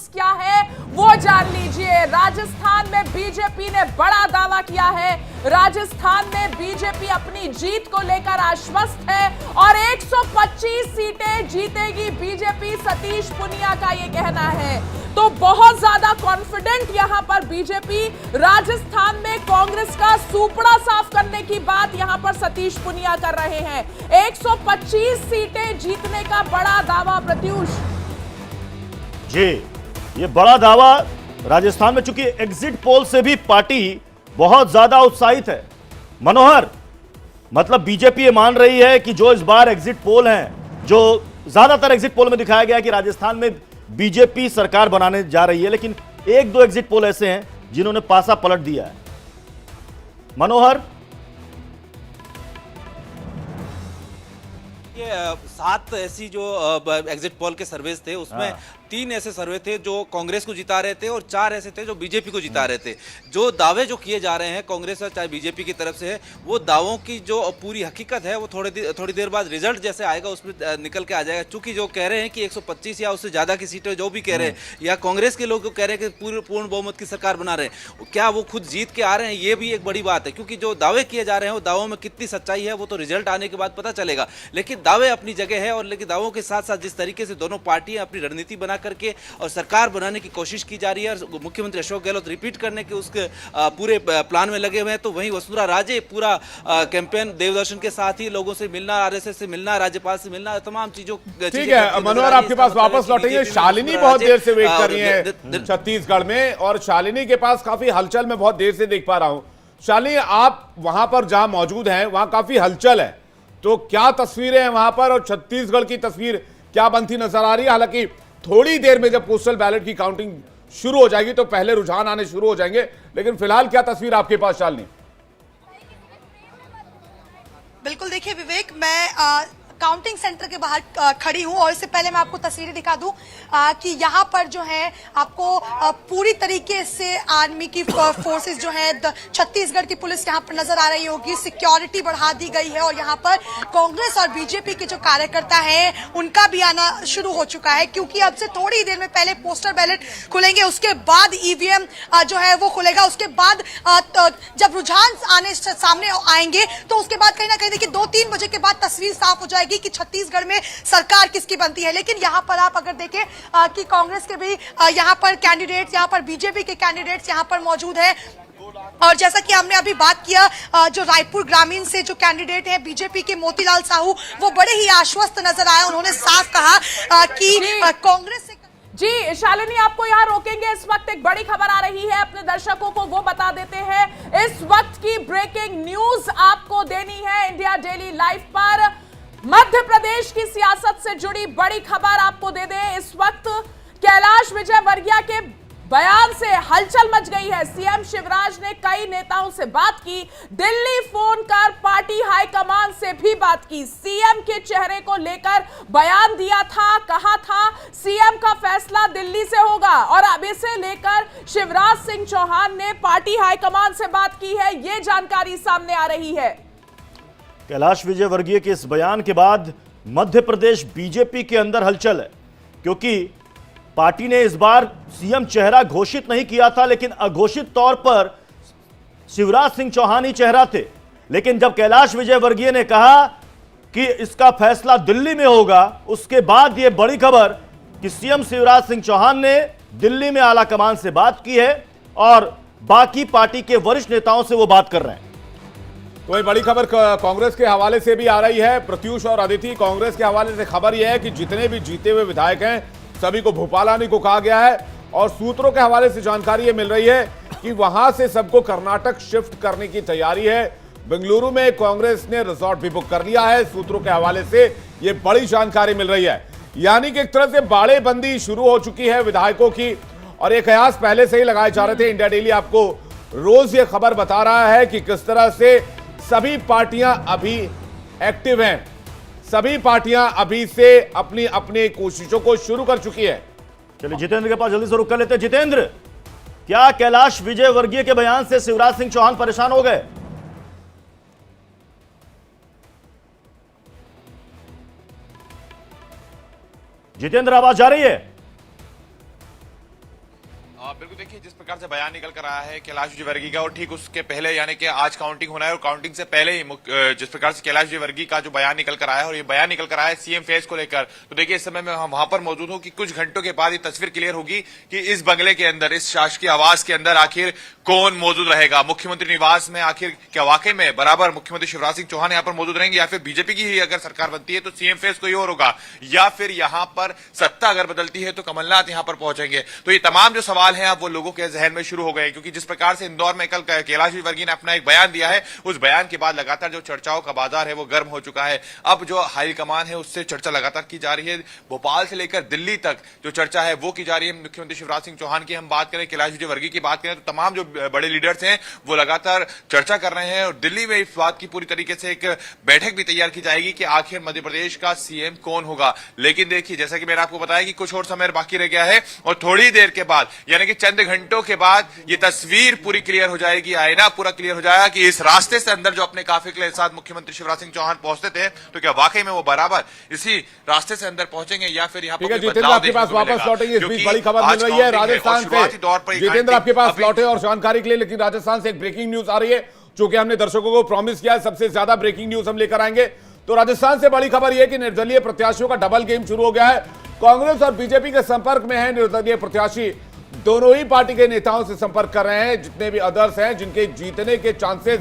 News क्या है वो जान लीजिए। राजस्थान में बीजेपी ने बड़ा दावा किया है। राजस्थान में बीजेपी अपनी जीत को लेकर आश्वस्त है और 125 सीटें जीतेगी बीजेपी, सतीश पुनिया का यह कहना है। तो बहुत ज्यादा कॉन्फिडेंट यहां पर बीजेपी, राजस्थान में कांग्रेस का सुपड़ा साफ करने की बात यहां पर सतीश पुनिया कर रहे हैं। 125 सीटें जीतने का बड़ा दावा प्रत्युष। जी, ये बड़ा दावा राजस्थान में, चूंकि एग्जिट पोल से भी पार्टी बहुत ज्यादा उत्साहित है। मनोहर, मतलब बीजेपी ये मान रही है कि जो इस बार एग्जिट पोल हैं, जो ज्यादातर एग्जिट पोल में दिखाया गया है कि राजस्थान में बीजेपी सरकार बनाने जा रही है, लेकिन एक दो एग्जिट पोल ऐसे हैं जिन्होंने पासा पलट दिया है। मनोहर, ये 7 ऐसी जो एग्जिट पोल के सर्वेस थे, उसमें 3 ऐसे सर्वे थे जो कांग्रेस को जिता रहे थे और 4 ऐसे थे जो बीजेपी को जिता रहे थे। जो दावे जो किए जा रहे हैं कांग्रेस और चाहे बीजेपी की तरफ से है, वो दावों की जो पूरी हकीकत है वो थोड़ी देर बाद रिजल्ट जैसे आएगा उसमें निकल के आ जाएगा। चूंकि जो कह रहे हैं कि 125 या उससे ज्यादा की सीटें जो भी कह रहे हैं, या कांग्रेस के लोग कह रहे हैं कि पूर्ण बहुमत की सरकार बना रहे हैं, क्या वो खुद जीत के आ रहे हैं, ये भी एक बड़ी बात है। क्योंकि जो दावे किए जा रहे हैं वो दावों में कितनी सच्चाई है वो तो रिजल्ट आने के बाद पता चलेगा। लेकिन दावे अपनी जगह है, और लेकिन दावों के साथ साथ जिस तरीके से दोनों पार्टियां अपनी रणनीति बना करके और सरकार बनाने की कोशिश की जा रही है, और मुख्यमंत्री अशोक गहलोत रिपीट करने के उसके पूरे प्लान में लगे हुए हैं, तो वहीं वसुंधरा राजे पूरा कैंपेन देवदर्शन के साथ ही लोगों से मिलना, आरएसएस से मिलना, राज्यपाल से मिलना, तमाम चीजों। ठीक है मनोहर, आपके पास वापस लौटेंगे। शालिनी बहुत देर से वेट कर रही है छत्तीसगढ़ में, और शालिनी के पास काफी हलचल मैं बहुत देर से देख पा रहा हूं। शालिनी, आप वहां पर जहां मौजूद हैं वहां काफी हलचल है, तो क्या तस्वीरें हैं वहां पर, और छत्तीसगढ़ की तस्वीर क्या बनती नजर आ रही है? हालांकि थोड़ी देर में जब पोस्टल बैलेट की काउंटिंग शुरू हो जाएगी तो पहले रुझान आने शुरू हो जाएंगे, लेकिन फिलहाल क्या तस्वीर आपके पास शालिनी? बिल्कुल, देखिए विवेक, मैं काउंटिंग सेंटर के बाहर खड़ी हूं, और इससे पहले मैं आपको तस्वीरें दिखा दूं कि यहाँ पर जो है आपको पूरी तरीके से आर्मी की फोर्सेस जो है, छत्तीसगढ़ की पुलिस यहाँ पर नजर आ रही होगी। सिक्योरिटी बढ़ा दी गई है, और यहाँ पर कांग्रेस और बीजेपी के जो कार्यकर्ता हैं उनका भी आना शुरू हो चुका है, क्योंकि अब से थोड़ी देर में पहले पोस्टल बैलेट खुलेंगे, उसके बाद ईवीएम जो है वो खुलेगा। उसके बाद जब रुझान आने सामने आएंगे तो उसके बाद कहीं ना कहीं देखिए 2-3 बजे के बाद तस्वीर साफ हो जाएगी कि छत्तीसगढ़ में सरकार किसकी बनती है। लेकिन यहां पर आप अगर देखें कि कांग्रेस के भी यहां पर कैंडिडेट्स, यहां पर बीजेपी के कैंडिडेट्स यहां पर मौजूद हैं, और जैसा कि हमने अभी बात किया, जो रायपुर ग्रामीण से जो कैंडिडेट है बीजेपी के मोतीलाल साहू, वो बड़े ही आश्वस्त नजर आए। उन्होंने साफ कहा कि कांग्रेस से। जी शालिनी, आपको यहाँ रोकेंगे। इस वक्त एक बड़ी खबर आ रही है, अपने दर्शकों को वो बता देते हैं। इस वक्त की ब्रेकिंग न्यूज आपको देनी है इंडिया डेली लाइव पर। मध्य प्रदेश की सियासत से जुड़ी बड़ी खबर आपको दे दें। इस वक्त कैलाश विजयवर्गीय के बयान से हलचल मच गई है। सीएम शिवराज ने कई नेताओं से बात की, दिल्ली फोन कर पार्टी हाईकमान से भी बात की, सीएम के चेहरे को लेकर बयान दिया था, कहा था सीएम का फैसला दिल्ली से होगा, और अब इसे लेकर शिवराज सिंह चौहान ने पार्टी हाईकमान से बात की है, ये जानकारी सामने आ रही है। कैलाश विजयवर्गीय के इस बयान के बाद मध्य प्रदेश बीजेपी के अंदर हलचल है, क्योंकि पार्टी ने इस बार सीएम चेहरा घोषित नहीं किया था, लेकिन अघोषित तौर पर शिवराज सिंह चौहान ही चेहरा थे। लेकिन जब कैलाश विजयवर्गीय ने कहा कि इसका फैसला दिल्ली में होगा, उसके बाद यह बड़ी खबर कि सीएम शिवराज सिंह चौहान ने दिल्ली में आला कमान से बात की है और बाकी पार्टी के वरिष्ठ नेताओं से वो बात कर रहे हैं। तो ये बड़ी खबर कांग्रेस के हवाले से भी आ रही है। प्रत्युष और अदिति, कांग्रेस के हवाले से खबर यह है कि जितने भी जीते हुए विधायक हैं सभी को भोपाल आने को कहा गया है, और सूत्रों के हवाले से जानकारी ये मिल रही है कि वहां से सबको कर्नाटक शिफ्ट करने की तैयारी है। बेंगलुरु में कांग्रेस ने रिजॉर्ट भी बुक कर लिया है। सूत्रों के हवाले से ये बड़ी जानकारी मिल रही है, यानी कि एक तरह से बाड़ेबंदी शुरू हो चुकी है विधायकों की, और ये कयास पहले से ही लगाए जा रहे थे। इंडिया डेली आपको रोज ये खबर बता रहा है कि किस तरह से सभी पार्टियां अभी एक्टिव हैं, सभी पार्टियां अभी से अपनी अपनी कोशिशों को शुरू कर चुकी है। चलिए जितेंद्र के पास जल्दी से रुक कर लेते हैं। जितेंद्र, क्या कैलाश विजयवर्गीय के बयान से शिवराज सिंह चौहान परेशान हो गए? जितेंद्र, आवाज जा रही है? बिल्कुल, देखिए जिस प्रकार से बयान निकल कर आया है कैलाश विजयवर्गीय का, और ठीक उसके पहले यानी कि आज काउंटिंग होना है और काउंटिंग से पहले ही जिस प्रकार से कैलाश विजयवर्गीय का जो बयान निकल कर आया है, और ये बयान निकल कर आया है सीएम फेज को लेकर, तो देखिए इस समय मैं वहां पर मौजूद हूं कि कुछ घंटों के बाद ये तस्वीर क्लियर होगी कि इस बंगले के अंदर, इस शासकीय आवास के अंदर आखिर कौन मौजूद रहेगा। मुख्यमंत्री निवास में आखिर क्या वाकई में बराबर मुख्यमंत्री शिवराज सिंह चौहान यहाँ पर मौजूद रहेंगे, या फिर बीजेपी की ही अगर सरकार बनती है तो सीएम फेज कोई और होगा, या फिर यहाँ पर सत्ता अगर बदलती है तो कमलनाथ यहाँ पर पहुंचेंगे। तो ये तमाम जो सवाल हैं अब वो लोगों के जहन में शुरू हो गए, क्योंकि जिस प्रकार से इंदौर में कल कैलाश विजयवर्गीय ने अपना एक बयान दिया है, उस बयान के बाद लगातार जो चर्चाओं का बाजार है वो गर्म हो चुका है। अब जो हाईकमान है उससे चर्चा लगातार की जा रही है, भोपाल से लेकर दिल्ली तक जो चर्चा है वो की जा रही है। मुख्यमंत्री शिवराज सिंह चौहान की हम बात करें, कैलाश विजयवर्गीय की बात करें, तो तमाम जो बड़े लीडर्स हैं वो लगातार चर्चा कर रहे हैं, और दिल्ली में इस बात की पूरी तरीके से एक बैठक भी तैयार की जाएगी कि आखिर मध्य प्रदेश का सीएम कौन होगा। लेकिन देखिए, जैसा कि मैंने आपको बताया कि कुछ और समय बाकी रह गया है, और थोड़ी देर के बाद यानी कि चंद घंटों के बाद ये तस्वीर पूरी क्लियर हो जाएगी, आईना पूरा क्लियर हो जाएगा कि इस रास्ते से अंदर जो अपने काफिले के साथ मुख्यमंत्री शिवराज सिंह चौहान पहुंचते थे, तो क्या वाकई में वो बराबर इसी रास्ते से अंदर पहुंचेंगे, या फिर यहाँ पर जितेंद्र आपके पास वापस लौटेंगे। इस बीच बड़ी खबर मिल रही है राजस्थान से, जितेंद्र आपके पास लौटे और जानकारी के लिए, लेकिन राजस्थान से एक ब्रेकिंग न्यूज आ रही है, चूंकि हमने दर्शकों को प्रॉमिस किया है सबसे ज्यादा ब्रेकिंग न्यूज हम लेकर आएंगे। तो राजस्थान से बड़ी खबर यह कि निर्दलीय प्रत्याशियों का डबल गेम शुरू हो गया है। कांग्रेस और बीजेपी के संपर्क में है निर्दलीय प्रत्याशी, दोनों ही पार्टी के नेताओं से संपर्क कर रहे हैं, जितने भी अदर्स हैं जिनके जीतने के चांसेस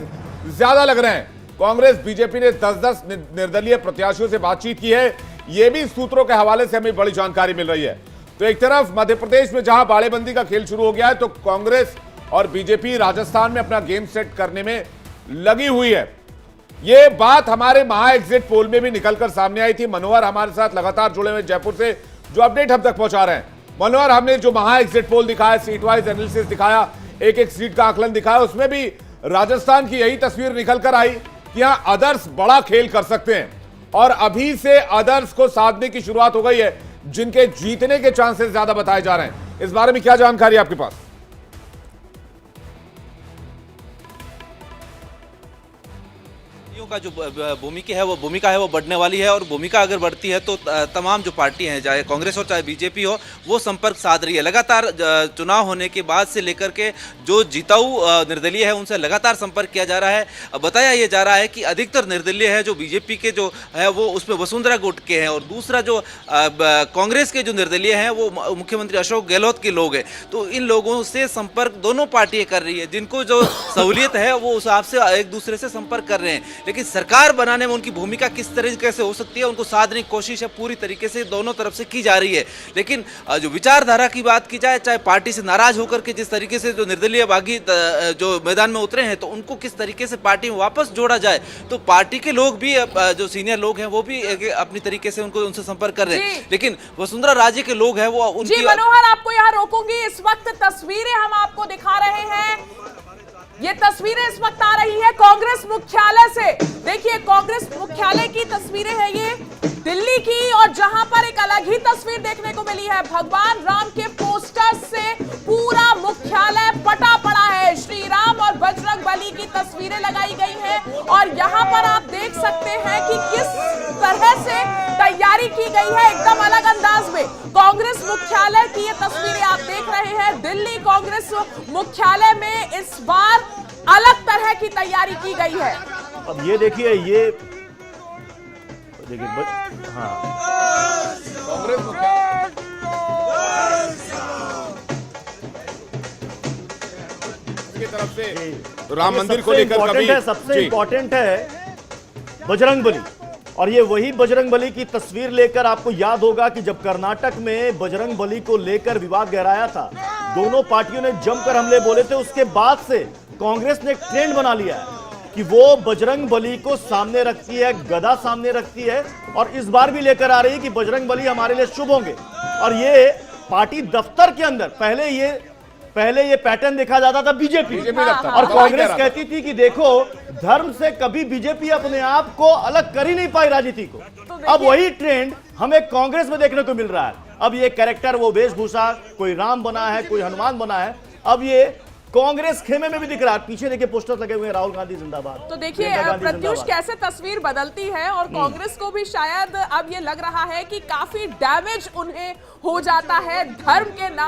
ज्यादा लग रहे हैं। कांग्रेस बीजेपी ने 10-10 निर्दलीय प्रत्याशियों से बातचीत की है, यह भी सूत्रों के हवाले से हमें बड़ी जानकारी मिल रही है। तो एक तरफ मध्य प्रदेश में जहां बाड़ेबंदी का खेल शुरू हो गया है, तो कांग्रेस और बीजेपी राजस्थान में अपना गेम सेट करने में लगी हुई है। यह बात हमारे महा एग्जिट पोल में भी निकलकर सामने आई थी। मनोहर हमारे साथ लगातार जुड़े हुए जयपुर से, जो अपडेट हम तक पहुंचा रहे हैं। मनोहर, हमने जो महा एग्जिट पोल दिखाया, सीट वाइज एनालिसिस दिखाया, एक एक सीट का आकलन दिखाया, उसमें भी राजस्थान की यही तस्वीर निकल कर आई कि यहां अदर्स बड़ा खेल कर सकते हैं, और अभी से अदर्स को साधने की शुरुआत हो गई है, जिनके जीतने के चांसेस ज्यादा बताए जा रहे हैं। इस बारे में क्या जानकारी है आपके पास? का जो भूमिका है वो बढ़ने वाली है, और भूमिका अगर बढ़ती है तो तमाम जो पार्टी हैं, चाहे कांग्रेस हो चाहे बीजेपी हो, वो संपर्क साध रही है। लगातार चुनाव होने के बाद से लेकर के जो जीताऊ निर्दलीय है उनसे लगातार संपर्क किया जा रहा है। बताया ये जा रहा है कि अधिकतर निर्दलीय है जो बीजेपी के जो है वो उसमें वसुंधरा गुट के हैं, और दूसरा जो कांग्रेस के जो निर्दलीय हैं वो मुख्यमंत्री अशोक गहलोत के लोग हैं। तो इन लोगों से संपर्क दोनों पार्टियां कर रही है, जिनको जो सहूलियत है वो उस हिसाब से एक दूसरे से संपर्क कर रहे हैं। लेकिन सरकार बनाने में उनकी भूमिका किस तरीके से हो सकती है, उनको साधने की कोशिश है पूरी तरीके से दोनों तरफ से की जा रही है। लेकिन जो विचारधारा की बात की जाए, चाहे पार्टी से नाराज होकर के जिस तरीके से जो निर्दलीय बागी जो मैदान में उतरे हैं, तो उनको किस तरीके से पार्टी में वापस जोड़ा जाए, तो पार्टी के लोग भी, जो सीनियर लोग हैं वो भी अपनी तरीके से उनसे संपर्क कर रहे हैं। लेकिन वसुंधरा राजे के लोग हैं वो उनकी। जी मनोहर, आपको यहाँ रोकूंगी। इस वक्त तस्वीरें हम आपको दिखा रहे हैं, ये तस्वीरें इस वक्त आ रही है कांग्रेस मुख्यालय से। देखिए, कांग्रेस मुख्यालय की तस्वीरें हैं ये दिल्ली की, और जहां पर एक अलग ही तस्वीर देखने को मिली है। भगवान राम के पोस्टर से पूरा मुख्यालय पटा पड़ा है। श्री राम और बजरंग बली की तस्वीरें लगाई गई हैं, और यहां पर आप देख सकते हैं कि किस तरह से तैयारी की गई है, एकदम अलग अंदाज में। कांग्रेस मुख्यालय की ये तस्वीरें आप देख रहे हैं। दिल्ली कांग्रेस मुख्यालय में इस बार अलग तरह की तैयारी की गई है। अब ये देखिए, ये देखिए हाँ, कांग्रेस की तरफ से राम मंदिर को लेकर कभी सबसे इंपॉर्टेंट है बजरंग बली, और ये वही बजरंग बली की तस्वीर लेकर आपको याद होगा कि जब कर्नाटक में बजरंग बली को लेकर विवाद गहराया था, दोनों पार्टियों ने जमकर हमले बोले थे। उसके बाद से कांग्रेस ने एक ट्रेंड बना लिया है कि वो बजरंग बली को सामने रखती है, गदा सामने रखती है, और इस बार भी लेकर आ रही है कि बजरंग बली हमारे लिए शुभ होंगे। और ये पार्टी दफ्तर के अंदर पहले ये पैटर्न देखा जाता था बीजेपी और कांग्रेस कहती थी कि देखो, धर्म से कभी बीजेपी अपने आप को अलग कर ही नहीं पाई राजनीति को। अब वही ट्रेंड हमें कांग्रेस में देखने को मिल रहा है। अब ये कैरेक्टर, वो वेशभूषा, कोई राम बना है, कोई हनुमान बना है, अब ये कांग्रेस खेमे में भी दिख रहा है। पीछे देखिए पोस्टर लगे हुए हैं, राहुल गांधी जिंदाबाद। तो देखिए प्रत्युष कैसे तस्वीर बदलती है, और कांग्रेस को भी शायद अब ये लग रहा है कि काफी डैमेज उन्हें हो जाता है धर्म के नाम